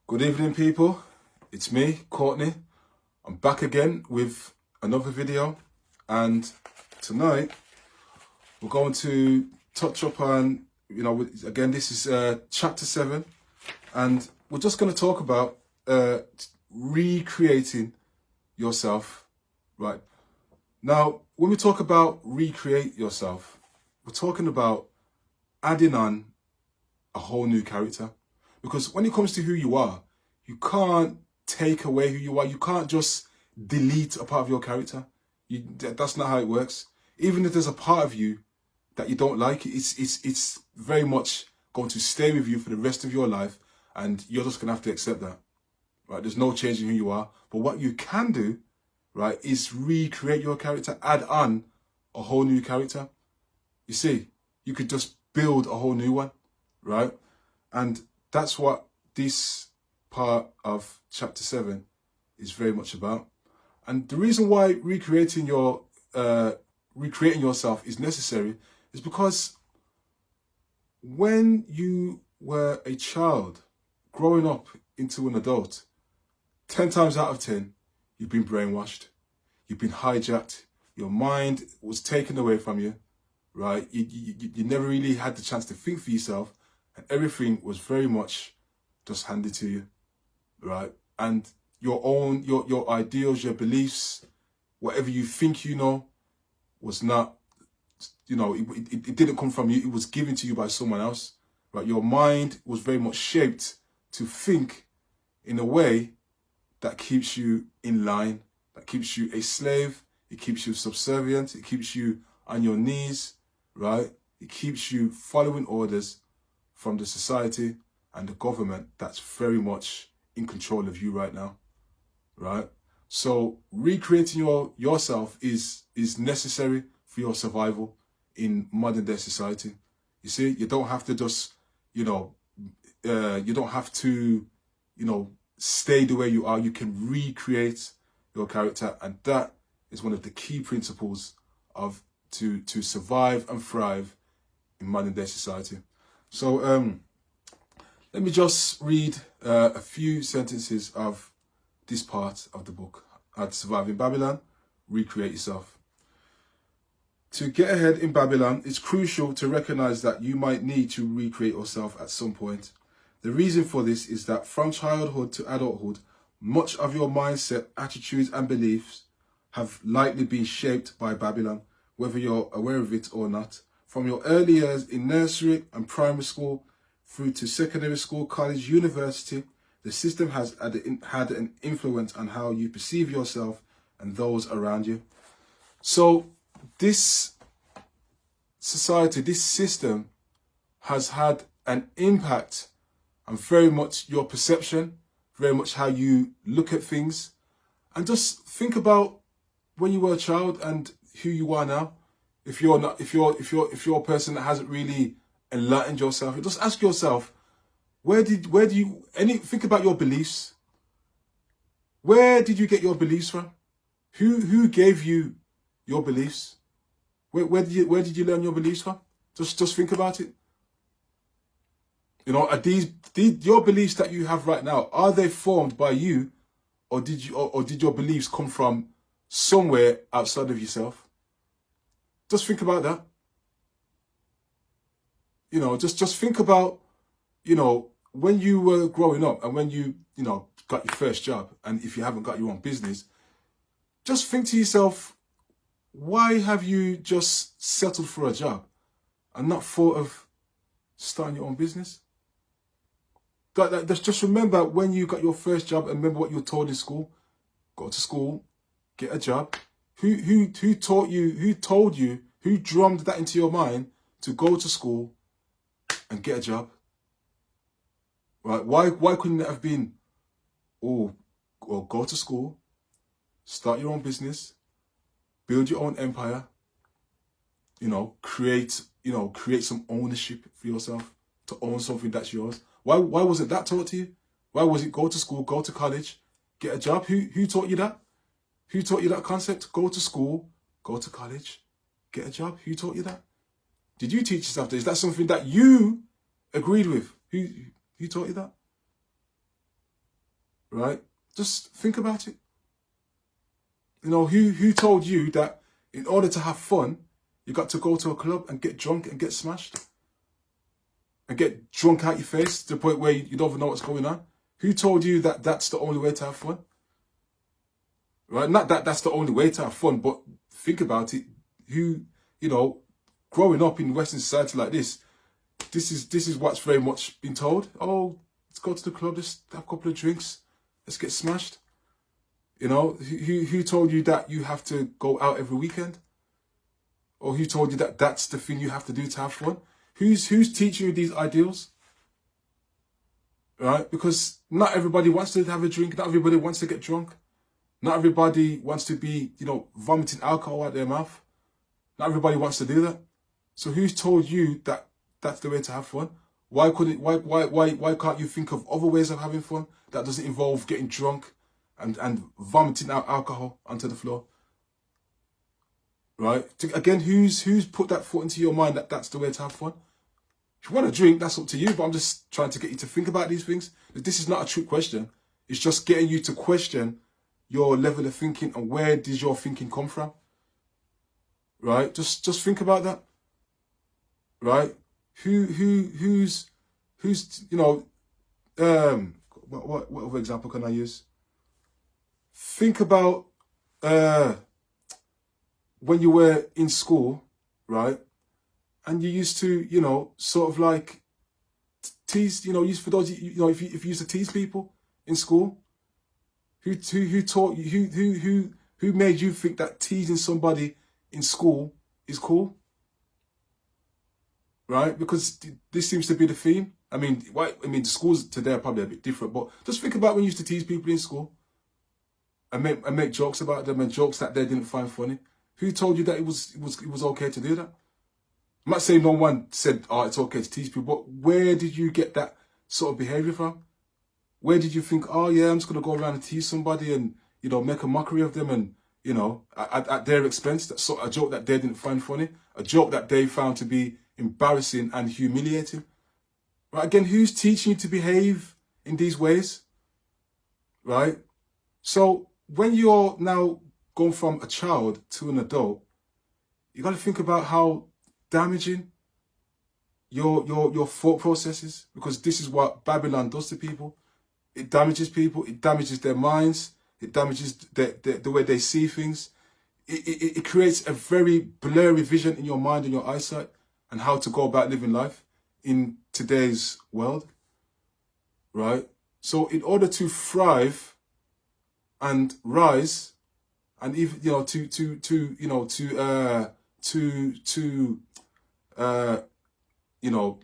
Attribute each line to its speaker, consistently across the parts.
Speaker 1: Good evening, people. It's me, Courtney. I'm back again with another video, and tonight we're going to touch upon, again, this is chapter 7, and we're just going to talk about recreating yourself, right? Now, when we talk about recreate yourself, we're talking about adding on a whole new character. Because when it comes to who you are, you can't take away who you are. You can't just delete a part of your character. That's not how it works. Even if there's a part of you that you don't like, it's very much going to stay with you for the rest of your life, and you're just going to have to accept that. Right? There's no changing who you are. But what you can do, right, is recreate your character, add on a whole new character. You see, you could just build a whole new one, right? And that's what this part of chapter 7 is very much about. And the reason why recreating yourself is necessary is because when you were a child growing up into an adult, 10 times out of 10, you've been brainwashed, you've been hijacked, your mind was taken away from you, right? You never really had the chance to think for yourself, and everything was very much just handed to you, right? And your ideals, your beliefs, whatever you think you know, was not, it didn't come from you. It was given to you by someone else, right? Your mind was very much shaped to think in a way that keeps you in line, that keeps you a slave, it keeps you subservient, it keeps you on your knees, right? It keeps you following orders from the society and the government that's very much in control of you right now, right? So recreating yourself is necessary for your survival in modern day society. You see, you don't have to just, you don't have to, stay the way you are. You can recreate your character, and that is one of the key principles of to survive and thrive in modern day society. So let me just read a few sentences of this part of the book. How to Survive in Babylon, Recreate Yourself. To get ahead in Babylon, it's crucial to recognize that you might need to recreate yourself at some point. The reason for this is that from childhood to adulthood, much of your mindset, attitudes, and beliefs have likely been shaped by Babylon, whether you're aware of it or not. From your early years in nursery and primary school through to secondary school, college, university, the system has had an influence on how you perceive yourself and those around you. So this society, this system has had an impact on very much your perception, very much how you look at things. And just think about when you were a child and who you are now. If you're a person that hasn't really enlightened yourself, just ask yourself, think about your beliefs. Where did you get your beliefs from? Who gave you your beliefs? Where did you learn your beliefs from? Just think about it. Are these your beliefs that you have right now, are they formed by you, or did your beliefs come from somewhere outside of yourself? Just think about that. Just think about, when you were growing up and when you got your first job, and if you haven't got your own business, just think to yourself, why have you just settled for a job and not thought of starting your own business? Just remember when you got your first job, and remember what you were told in school. Go to school, get a job. Who taught you, who told you, who drummed that into your mind to go to school and get a job? Right? Why couldn't it have been, or go to school, start your own business, build your own empire, create some ownership for yourself, to own something that's yours? Why wasn't that taught to you? Why was it go to school, go to college, get a job? Who taught you that? Who taught you that concept? Go to school, go to college, get a job. Who taught you that? Did you teach yourself that? Is that something that you agreed with? Who taught you that? right? Just think about it. You know, who told you that in order to have fun, you got to go to a club and get drunk and get smashed? And get drunk out your face to the point where you don't even know what's going on? Who told you that that's the only way to have fun? Right? Not that that's the only way to have fun, but think about it. Who, you know, growing up in Western society like this is what's very much been told. Oh, let's go to the club, let's have a couple of drinks, let's get smashed. You know, who told you that you have to go out every weekend? Or who told you that that's the thing you have to do to have fun? Who's teaching you these ideals? Right? Because not everybody wants to have a drink. Not everybody wants to get drunk. Not everybody wants to be, you know, vomiting alcohol out their mouth. Not everybody wants to do that. So who's told you that that's the way to have fun? Why can't you think of other ways of having fun that doesn't involve getting drunk and vomiting out alcohol onto the floor? Right? Again, who's put that thought into your mind that that's the way to have fun? If you want to drink, that's up to you, but I'm just trying to get you to think about these things. This is not a trick question. It's just getting you to question your level of thinking and where does your thinking come from? Right? Just think about that. Right? Who's you know, what other example can I use? Think about when you were in school, right? And you used to, you know, sort of like tease, you know, for those, you know, if you used to tease people in school, who taught you, who made you think that teasing somebody in school is cool? Right? Because this seems to be the theme. I mean, the schools today are probably a bit different, but just think about when you used to tease people in school and make jokes about them and jokes that they didn't find funny. Who told you that it was okay to do that? I'm not saying no one said, oh, it's okay to tease people, but where did you get that sort of behavior from? Where did you think, oh yeah, I'm just going to go around and tease somebody and, you know, make a mockery of them and, you know, at their expense? That's a joke that they didn't find funny, a joke that they found to be embarrassing and humiliating. Right? Again, who's teaching you to behave in these ways? Right? So when you're now going from a child to an adult, you got to think about how damaging your thought processes, because this is what Babylon does to people. It damages people. It damages their minds. It damages the way they see things. It creates a very blurry vision in your mind and your eyesight and how to go about living life in today's world, right? So in order to thrive and rise, and even, you know,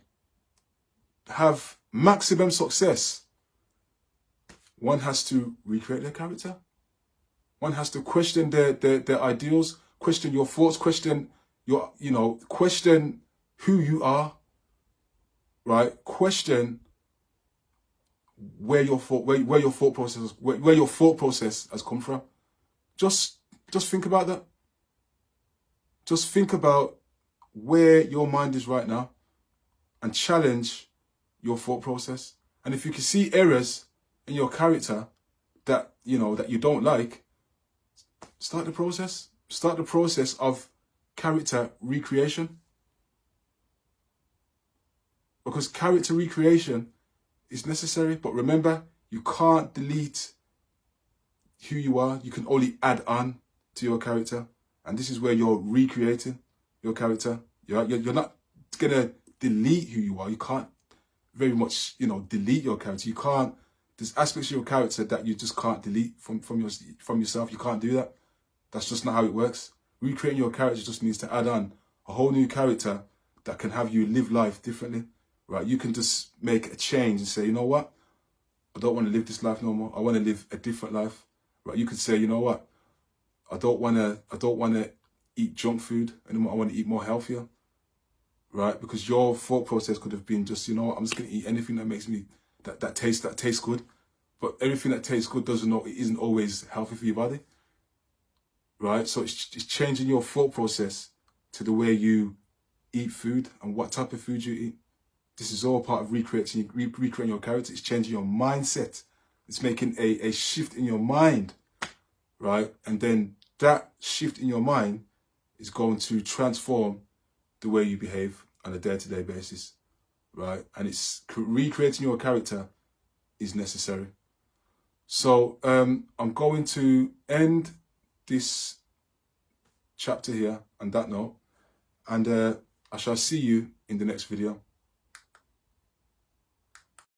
Speaker 1: have maximum success, one has to recreate their character. One has to question their ideals, question your thoughts, question question who you are, right? Question where your thought process has come from. Just think about that. Just think about where your mind is right now and challenge your thought process. And if you can see errors in your character that you don't like, start the process. Start the process of character recreation. Because character recreation is necessary. But remember, you can't delete who you are. You can only add on to your character. And this is where you're recreating your character. You're not going to delete who you are. You can't very much, delete your character. You can't, there's aspects of your character that you just can't delete from yourself. You can't do that. That's just not how it works. Recreating your character just means to add on a whole new character that can have you live life differently, right? You can just make a change and say, you know what? I don't want to live this life no more. I want to live a different life, right? You could say, you know what? I don't want to eat junk food anymore. I want to eat more healthier, right? Because your thought process could have been just, I'm just going to eat anything that makes me, that tastes good. But everything that tastes good isn't always healthy for your body, right? So it's changing your thought process to the way you eat food and what type of food you eat. This is all part of recreating your character. It's changing your mindset. It's making a shift in your mind, right? And then that shift in your mind is going to transform the way you behave on a day-to-day basis, right? And it's recreating your character is necessary. So I'm going to end this chapter here on that note, and I shall see you in the next video.